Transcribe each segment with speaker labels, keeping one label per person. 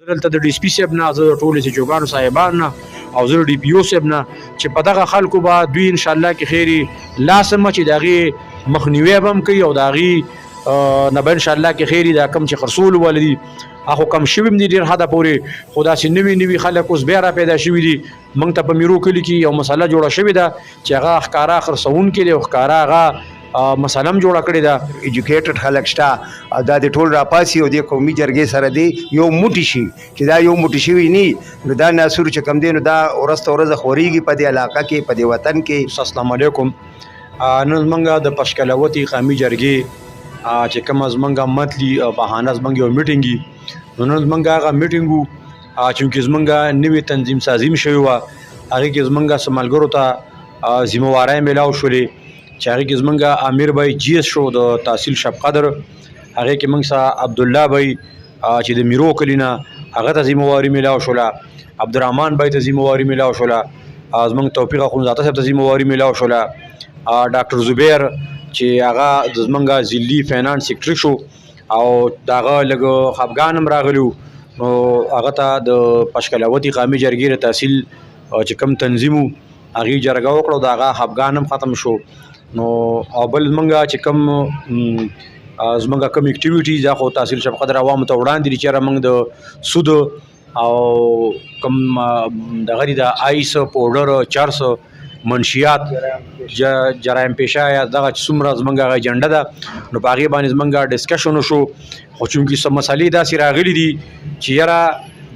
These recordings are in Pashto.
Speaker 1: دلته د ډي سي پي صاحب نه، زه د ټولو سجوګانو صاحبان نه او زه د ډي پي او صاحب نه چې په دغه خلکو به دوی انشاءالله کې خیري لاسمه چې د هغې مخنیوی به هم کوي او د هغې نه به انشاءالله کې خیري دا کم چې خرڅول والدي هغه کم شوي هم دي ډېر حده پورې، خو داسې نوي نوي خلک اوس بیا را پیدا شوي دي. موږ ته په میرو کلي کې یو مسله جوړه شوې ده چې هغه ښکاره خرڅوونکي دی او ښکاره هغه مسله هم جوړه کړې ده.
Speaker 2: ایجوکیټډ خلک شته او دا د ټول راپاسي او د قومي جرګې سره دی یو موټی شي چې دا یو موټی شوي نه نو دا ناصر چې کم دی نو دا ورځ ته ورځ خورېږي په دې علاقه کې په دې وطن کې.
Speaker 1: السلام علیکم. نن زمونږ د پشکلوتي قومي جرګې چې کومه زمونږ متلي بهانه زمونږ یو میټینګ وي نو نن زمونږ هغه میټینګ وو چونکې زمونږ نوې تنظیم سازي هم شوې وه، هغې کې زمونږ څه ملګرو ته ذمهوارۍ میلاو شولې چې هغې کې زمونږ امیر بھائی جی ایس شو د تحصیل شب قدر، هغې کې موږ سره عبدالله بھائی چې د میرو کلي نه هغه ته ذمهواري میلاو شوله، عبدالرحمن بھائی ته ذمهواري میلاو شوله، زمونږ توفیق اخندزاده صاحب ته ذمهواري میلاو شوله، ډاکټر زبیر چې هغه د زمونږ ضلعي فینانس سیکرټري شو او د هغه لږ خفګان هم راغلی و نو هغه ته د پشکلوتي قومي جرګې د تحصیل چې کوم تنظیم و هغې جرګه وکړه او د هغه خفګان هم ختم شو. نو او بل زمونږ چې کوم زمونږ کوم اکټیویټیز دا خو تحصیل شب قدر عوامو ته وړاندې دي چېرې موږ د سود او کوم دغه دي د آیس پوډر چرس منشیات جرایم پیشه یا دغه چې څومره زمونږ هغه ایجنډه ده نو په هغې باندې زمونږ ډسکشن وشو، خو چونکې څه مسلې داسې راغلي دي چې یاره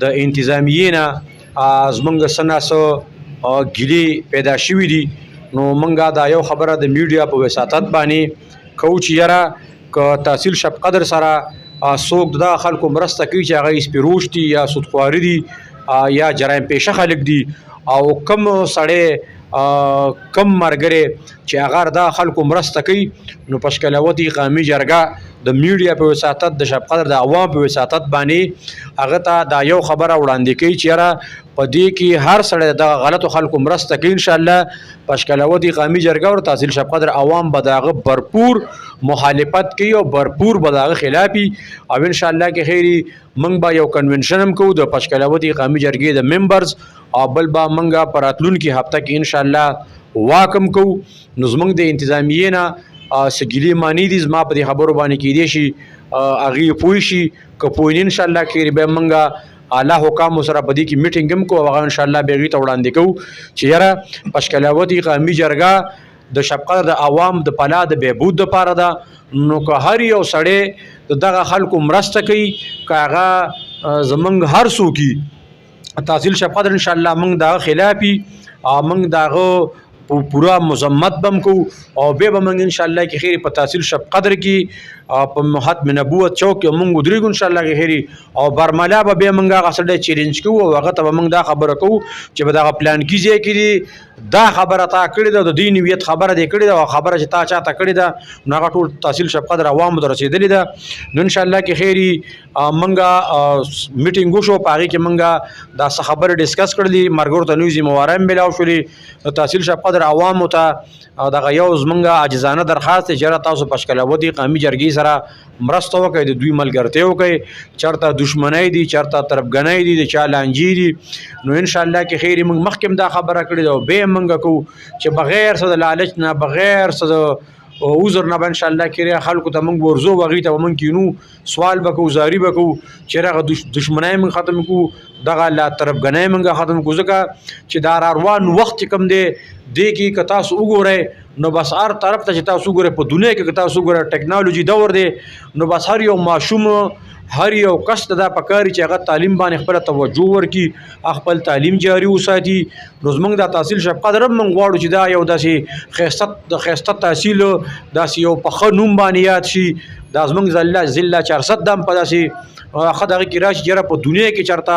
Speaker 1: د انتظامیې نه زمونږ څه نه څه ګیلې پیدا شوي دي نو موږ دا یو خبره د میډیا په وساطت باندې کوو چې یاره که تحصیل شب قدر سره څوک د دغه خلکو مرسته کوي چې هغه سپیروش دي یا سودخواري دي یا جرایم پیشه خلک دي او کم سړی کم ملګری چې هغه د خلکو مرسته کوي نو پشکلوتي قومي جرګه د میډیا په وساطت د شب قدر د عوام په وساطت باندې هغه ته دا یو خبره وړاندې کوي چې یاره په دې کې هر سړی د غلطو خلکو مرسته کوي انشاءالله پشکلوتي قومي جرګه او تحصیل شب قدر عوام به د هغه بھرپور مخالفت کوي او بھرپور به د هغه خلاف وي او انشاءالله کې خیري موږ به یو کنونشن هم کوو د پشکلوتي قومي جرګې د ممبرز او بل به موږ په راتلونکي هفته کې انشاءالله واک هم کوو. نو زموږ د انتظامیې نه څه ګیلې معنی دي زما په دې خبرو باندې کیدی شي هغې پوه شي که پوه نه انشاءالله کې بیا موږ اعلی حکامو سره په دې کې میټینګ هم کوو هغه انشاءالله بیا هغې ته وړاندې کوو چې یاره پشکلوتي قومي جرګه د شب قدر د عوام د فلاح د بهبود دپاره ده نو که هر یو سړی د دغه خلکو مرسته کوي که هغه زموږ هر څوک وي تحصیل شب قدر انشاءالله موږ د هغه خلاف وي موږ د هغه پورا مذمت بم کو او بیا به موږ انشاءالله کې خیري په تحصیل شب قدر کې په ختم نبوت چوک کې موږ ودرېږو انشاءالله کې خیري او برملا به بیا موږ هغه سړی چیلنج کوو او هغه ته به موږ دا خبره کوو چې په دغه پلان کې ځای کې دي دا خبره تا کړې ده د دې نویت خبره دې کړې ده او خبره چې تا چاته کړې ده نو هغه ټول تحصیل شب قدر عوامو ته رسېدلې ده نو انشاءالله کې خیري موږ میټینګ وشو په هغې کې موږ دا څه خبرې ډسکس کړلې ملګرو ته نوې ذمهوارۍ هم میلاو شولې تحصیل شب قدر عوامو ته دغه یو زمونږ عاجزانه درخواست دی چې تاسو پشکلوتي قومي جرګې سره مرسته وکړئ د دوی ملګرتیا وکړئ چېرته دشمنۍ دي چېرته طرفګنۍ دي د چا لانجې دي نو انشاءالله کې خیري موږ مخکې هم دا خبره کړې ده او بیا یې موږ کوو چې بغیر څه د لالچ نه بغیر څه د عذر نه به انشاءالله کې خلکو ته موږ ورځو هغې ته به موږ کینو سوال به کوو زاري به کوو چې هغه دشمنۍ موږ ختم کړو دغه لا طرفګنۍ موږ ختم کړو ځکه چې دا راروان وخت چې کوم دی دې کې که تاسو وګورئ نو بس هر طرف ته چې تاسو وګورئ په دنیا کې که تاسو وګورئ ټیکنالوجي دور دی نو بس هر یو ماشوم هر یو کس ته دا پکار چې هغه تعلیم باندې خپله توجه ورکړي خپل تعلیم جاري وساتي نو زموږ دا تحصیل شب قدر هم موږ غواړو چې دا یو داسې ښایسته تحصیل داسې یو په ښه نوم باندې یاد شي دا زموږ ضلع 400 دا هم په داسې ښه دغه کې راشي چې په دنیا کې چېرته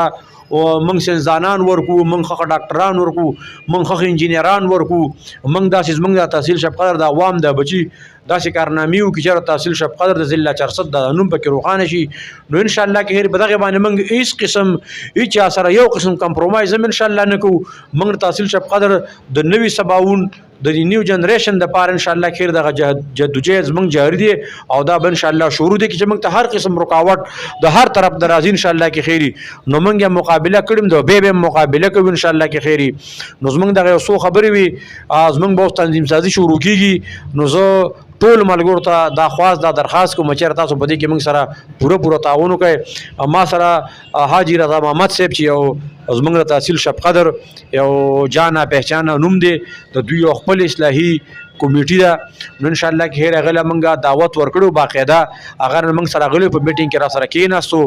Speaker 1: موږ ساينسدانان ورکو، موږ ښه ډاکټران ورکو، موږ ښه انجینران ورکو، موږ داسې زموږ د تحصیل شب قدر د عوام د بچي داسې کارنامې وکړي چې تحصیل شب قدر د ضلع 400 د نوم پکې روښانه شي. نو ان شاء الله کې هر بدغه باندې موږ هیڅ قسم هیڅ سره یو قسم کمپرومایز هم ان شاء الله نه کوو. موږ تحصیل شب قدر د نوي سباون د نیو جنریشن د پاره ان شاء الله خیر دغه جدوجہد موږ جاری دي او دا به ان شاء الله شروع دي چې موږ ته هر قسم رکاوټ د هر طرف درازي ان شاء الله کې خیری. نو موږ مقابله کړم د به مقابله کوو ان شاء الله کې خیری. نو موږ دغه سو خبرې وي از موږ به تنظیم سازي شروع کیږي. نو زه ټول ملګرو ته دا خواست دا درخواست کوم چې تاسو په دې کې موږ سره پوره تعاون وکړئ. ما سره حاجی رضا محمد صاحب چې یو زموږ د تحصیل شب قدر یو جانا پہچانا نوم دی د دوی یو خپل اصلاحي کمیټي ده. نو ان شاء الله کې هغه موږ دعوت ورکړو باقاعده هغه موږ سره غلي په میټینګ کې را سره کېناستو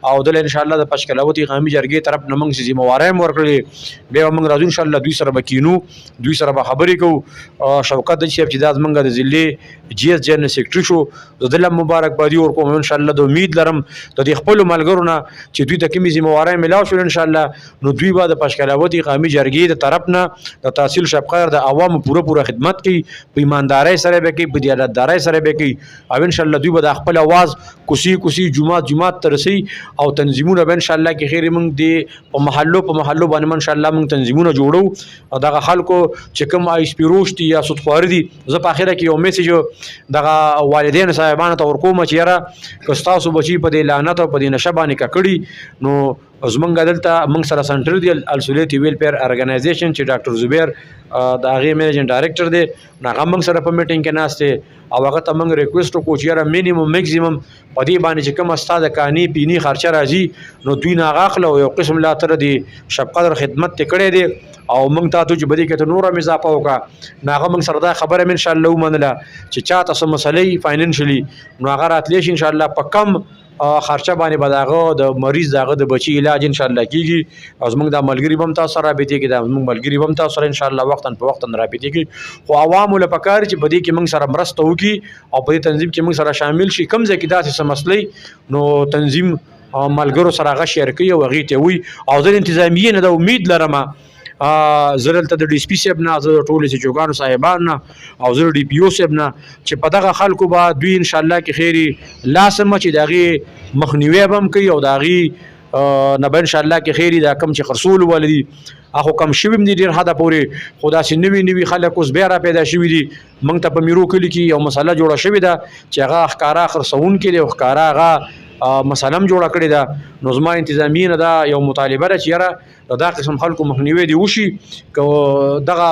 Speaker 1: او د ان شاء الله د پشکلاوتي قومي جرګې طرف نه موږ ذمہواری ورکړي. بیا موږ راځو ان شاء الله دوی سره بکینو، دوی سره به خبرې کوو. شوکت صاحب چې د موږ د ضلع جی ایس جنرال سیکریټری شو د دله مبارکبادي ورکوم. ان شاء الله د امید لرم د دې خپل ملګرو نه چې دوی ته کومې ذمہواری ملاو شو ان شاء الله نو دوی به د پشکلاوتي قومي جرګې د طرف نه د تحصیل شب قدر د عوامو پوره خدمت کوي، په ایماندارۍ سره به کوي، په دیانتدارۍ سره به کوي او ان شاء الله دوی به د خپل आवाज کوسی جمعات ترسي او تنظیمونه به ان شاء الله کې خیر موږ د په محلو باندې ان شاء الله موږ تنظیمونه جوړو او دغه خلکو چې کوم آی سپیروش دي یا سودخوار دي زه په اخره کې یو میسج دغه والدین صاحبانو ته ورکوم چې یاره که تاسو بچي په دې لعنت او په دې نشه باندې ککړي نو زمونږ دلته موږ سره سنټر دی السولیتی ویلفیر ارګنایزیشن چې ډاکټر زبیر د هغې منیجنګ ډایرکټر دی نو هغه موږ سره په میټینګ کې ناست دی او هغه ته موږ ریکویسټ وکړو چې یاره مینیمم میکزیمم په دې باندې چې کومه ستا د کاني پینی خرچه راځي نو دوی نه هغه اخله او یو قسم لا تر دی شب قدر خدمت ته کړی دی او موږ ته چې بدی کې ته نور هم اضافه وکړه نو هغه موږ سره دا خبره ان شاء الله ومنله چې چاته څه مسلې فاینانشلی نو هغه راتلی شي ان شاء الله په کم خرچه باندې به دغه د مریض دغه د بچی علاج ان شاء الله کیږي او زموږ د ملګری بم تاسو سره رابطه کې د زموږ ملګری بم تاسو سره ان شاء الله وختن په وختن رابطه کې خو عوامو لپاره چې بدی کې موږ سره مرسته وکي او په دې تنظیم کې موږ سره شامل شي کم ځکه داسې مسلې نو تنظیم ملګرو سره غا شیر کوي او غي ته وي او د انتظامیه نه د امید لرم زرل ته د ډي سپي صاحب نه زه ټول چې جوګانو صاحبان نه او زه ډي پی او صاحب نه چې په دغه خلکو به دوی ان شاء الله کې خیری لاسم چې دغه مخنیوي بم کوي او دغه نه به ان شاء الله کې خیری دا کم چې خرصول ولدي اخو کم شویم دي ډیر حدا پوري خدا سي نوي خلک اوس بیا را پیدا شوي دي موږ ته په میرو کلی کې یو مسله جوړه شوې ده چې هغه ښکارا خرڅون کې دی ښکارا هغه مسلم جوړه کړې ده نو زما انتظامیه نه دا یو مطالبه ده چې یاره دا قسم خلکو مخنیوي دی وشي که دغه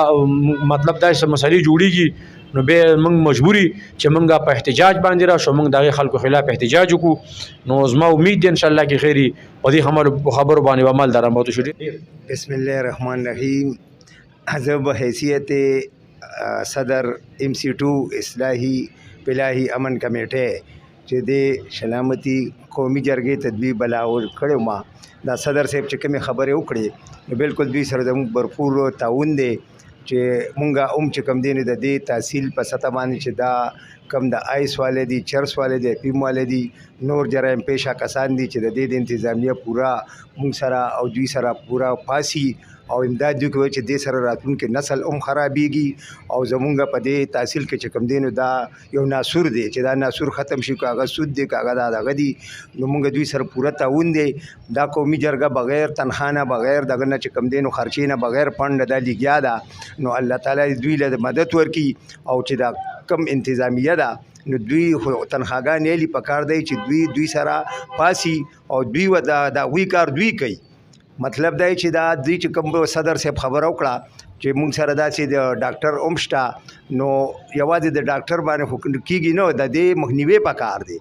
Speaker 1: مطلب دا سم مسلې جوړیږي نو به موږ مجبوري چې موږ په احتجاج باندې را شو موږ دغه خلکو خلاف احتجاج وکړو نو زما امید دی ان شاء الله کې خیری په دې خبرو باندې عمل درامو شو.
Speaker 2: بسم الله الرحمن الرحیم. حزب حیثیت صدر MC2 اصلاحی پلاحی امن کمیټه چې د سلامتی قومي جرګې تدبیر بلاور کړو ما دا صدر صاحب چې کومه خبره وکړي بالکل دوی سره زموږ भरपूर تعاون دی چې مونږه چې کم دین د دې تحصیل په سطح باندې چې دا کم د آیس والے دي چرس والے دي پیم والے دي نور جرایم پیشه کسان دي چې د دې انتظامیه پورا مونږ سره او دوی سره پورا پاسي او امداد دوی کوي چې د سره راتلونکي نسل خرابيږي او زمونږ په دې تحصیل کې چې کم دین دا یو ناسور دی چې دا ناسور ختم شي کاغذ سود دی کاغذ دغه دي نو مونږ دوی سره پورا تعاون دی دا قومي جرګه بغیر تنخانه بغیر دغه نه چې کم دین خرچینه بغیر پند د لګیا ده نو الله تعالی دوی له مدد ورکي او چې دا کم انتظامیه ده نو دوی تنخواګان یې لې پکار دی چې دوی سره پاسي او دوی دا وی کار دوی کوي مطلب دا چې دا دوی چې کوم صدر صاحب خبر وکړه چې مونږ سره داسې د ډاکټر اومشتا نو یوازې د ډاکټر باندې حکم کیږي نو د دې مخنیوي پکار دی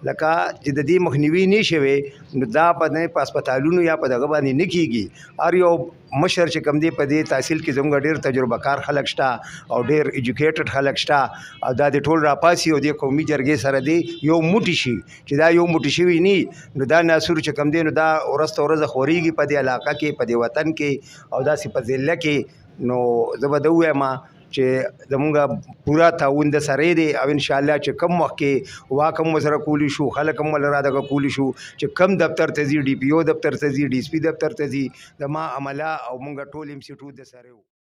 Speaker 2: لکه چې د دې مخنیوي نشوي نو دا په هسپتالونو یا په دغه باندې نه کیږي هر یو مشر چې کم دی په دې تحصیل کې زموږ ډېر تجربه کار خلک شته او ډېر ایجوکیټډ خلک شته او دا د ټول راپاسي او د قومي جرګې سره دی یو موټی شي چې دا یو موټی شوی نه نو دا ناسور چې کم دی نو دا ورځ ورځ خوريږي په دې علاقه کې په دې وطن کې او دا په ضلع کې نو زه به دا وایم چې زمونږ پورا تعاون د سره دی او ان شاء الله چې کم وخت کې واکم سره کولی شو خلک هم ول را دغه کولی شو چې کم دفتر ته ځي ډي پی او دفتر ته ځي ډي اس پي دفتر ته ځي د ما عمله او مونږ ټول ایم سی ټو د سره